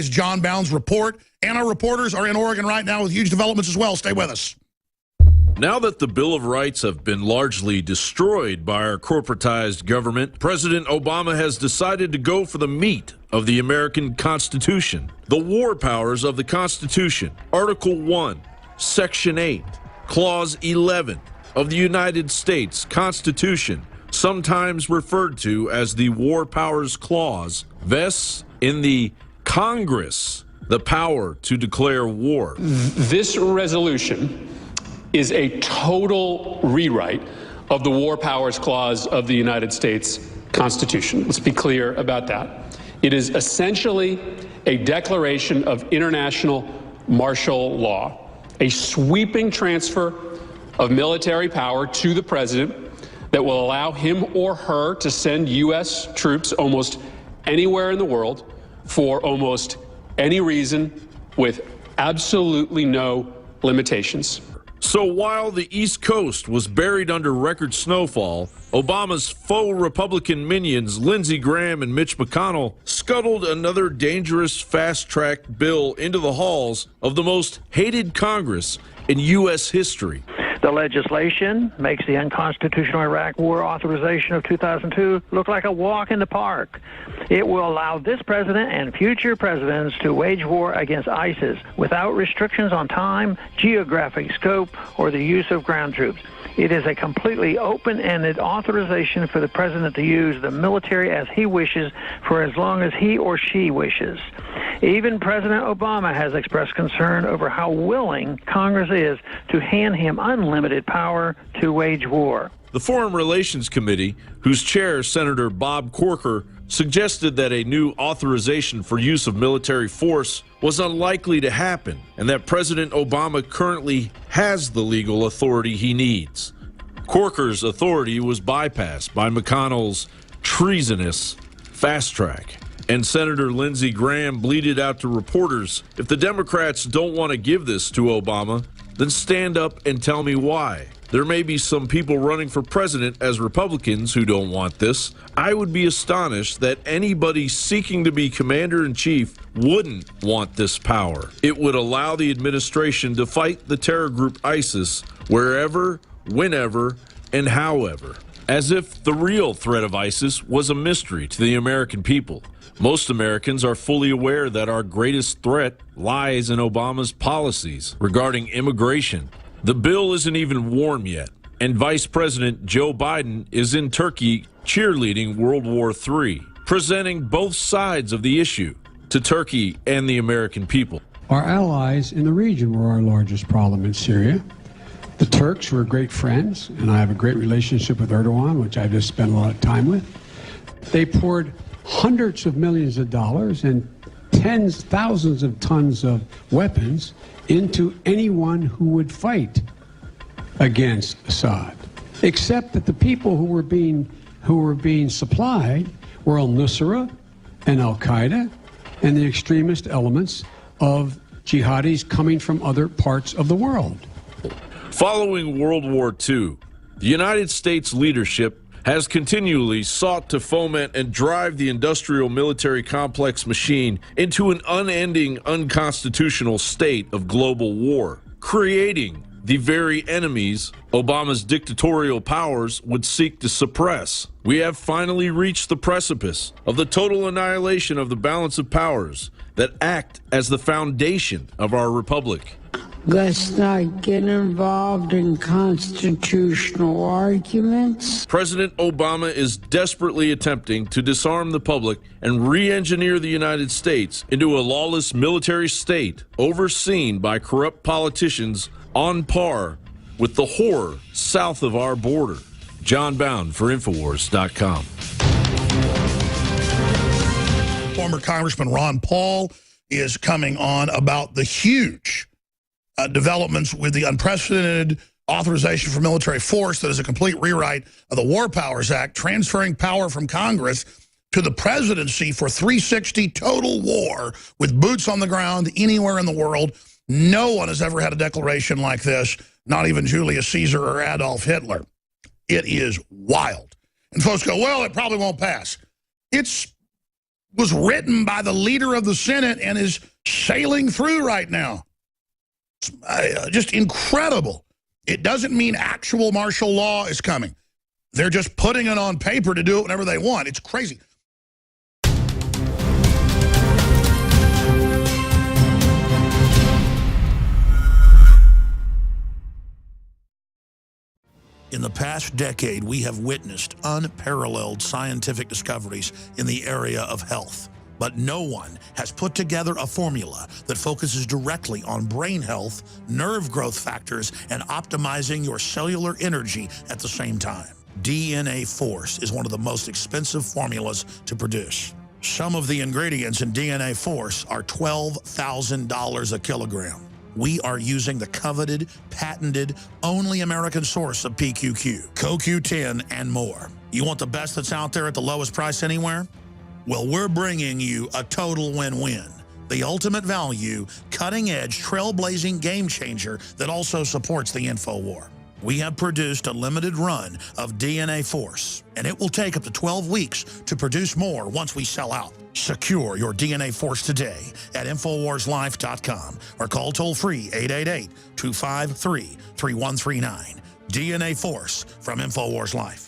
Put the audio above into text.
is John Bound's report, and our reporters are in Oregon right now with huge developments as well. Stay with us. Now that the Bill of Rights have been largely destroyed by our corporatized government, President Obama has decided to go for the meat of the American Constitution. The war powers of the Constitution, Article 1, Section 8, Clause 11 of the United States Constitution, sometimes referred to as the War Powers Clause, vests in the Congress the power to declare war. This resolution is a total rewrite of the War Powers Clause of the United States Constitution. Let's be clear about that. It is essentially a declaration of international martial law, a sweeping transfer of military power to the president that will allow him or her to send U.S. troops almost anywhere in the world for almost any reason with absolutely no limitations. So while the East Coast was buried under record snowfall, Obama's faux Republican minions, Lindsey Graham and Mitch McConnell, scuttled another dangerous fast-track bill into the halls of the most hated Congress in U.S. history. The legislation makes the unconstitutional Iraq War authorization of 2002 look like a walk in the park. It will allow this president and future presidents to wage war against ISIS without restrictions on time, geographic scope, or the use of ground troops. It is a completely open-ended authorization for the president to use the military as he wishes for as long as he or she wishes. Even President Obama has expressed concern over how willing Congress is to hand him unlimited power to wage war. The Foreign Relations Committee, whose chair, Senator Bob Corker, suggested that a new authorization for use of military force was unlikely to happen and that President Obama currently has the legal authority he needs. Corker's authority was bypassed by McConnell's treasonous fast track. And Senator Lindsey Graham bleated out to reporters, if the Democrats don't want to give this to Obama, then stand up and tell me why. There may be some people running for president as Republicans who don't want this. I would be astonished that anybody seeking to be commander-in-chief wouldn't want this power. It would allow the administration to fight the terror group ISIS wherever, whenever, and however, as if the real threat of ISIS was a mystery to the American people. Most Americans are fully aware that our greatest threat lies in Obama's policies regarding immigration. The bill isn't even warm yet, and Vice President Joe Biden is in Turkey cheerleading World War III, presenting both sides of the issue to Turkey and the American people. Our allies in the region were our largest problem in Syria. The Turks were great friends, and I have a great relationship with Erdogan, which I've just spent a lot of time with. They poured hundreds of millions of dollars and thousands of tons of weapons into anyone who would fight against Assad, except that the people who were being supplied were al-Nusra and al-Qaeda and the extremist elements of jihadis coming from other parts of the world. Following World War II, the United States leadership has continually sought to foment and drive the industrial military complex machine into an unending, unconstitutional state of global war, creating the very enemies Obama's dictatorial powers would seek to suppress. We have finally reached the precipice of the total annihilation of the balance of powers that act as the foundation of our republic. Let's not get involved in constitutional arguments. President Obama is desperately attempting to disarm the public and re-engineer the United States into a lawless military state overseen by corrupt politicians on par with the horror south of our border. John Bound for Infowars.com. Former Congressman Ron Paul is coming on about the huge developments with the unprecedented authorization for military force that is a complete rewrite of the War Powers Act, transferring power from Congress to the presidency for 360 total war with boots on the ground anywhere in the world. No one has ever had a declaration like this, not even Julius Caesar or Adolf Hitler. It is wild. And folks go, well, it probably won't pass. It's was written by the leader of the Senate and is sailing through right now. Just incredible. It doesn't mean actual martial law is coming. They're just putting it on paper to do it whenever they want. It's crazy. In the past decade, we have witnessed unparalleled scientific discoveries in the area of health. But no one has put together a formula that focuses directly on brain health, nerve growth factors, and optimizing your cellular energy at the same time. DNA Force is one of the most expensive formulas to produce. Some of the ingredients in DNA Force are $12,000 a kilogram. We are using the coveted, patented, only American source of PQQ, CoQ10, and more. You want the best that's out there at the lowest price anywhere? Well, we're bringing you a total win-win. The ultimate value, cutting-edge, trailblazing game changer that also supports the InfoWar. We have produced a limited run of DNA Force, and it will take up to 12 weeks to produce more once we sell out. Secure your DNA Force today at InfoWarsLife.com or call toll-free 888-253-3139. DNA Force from InfoWars Life.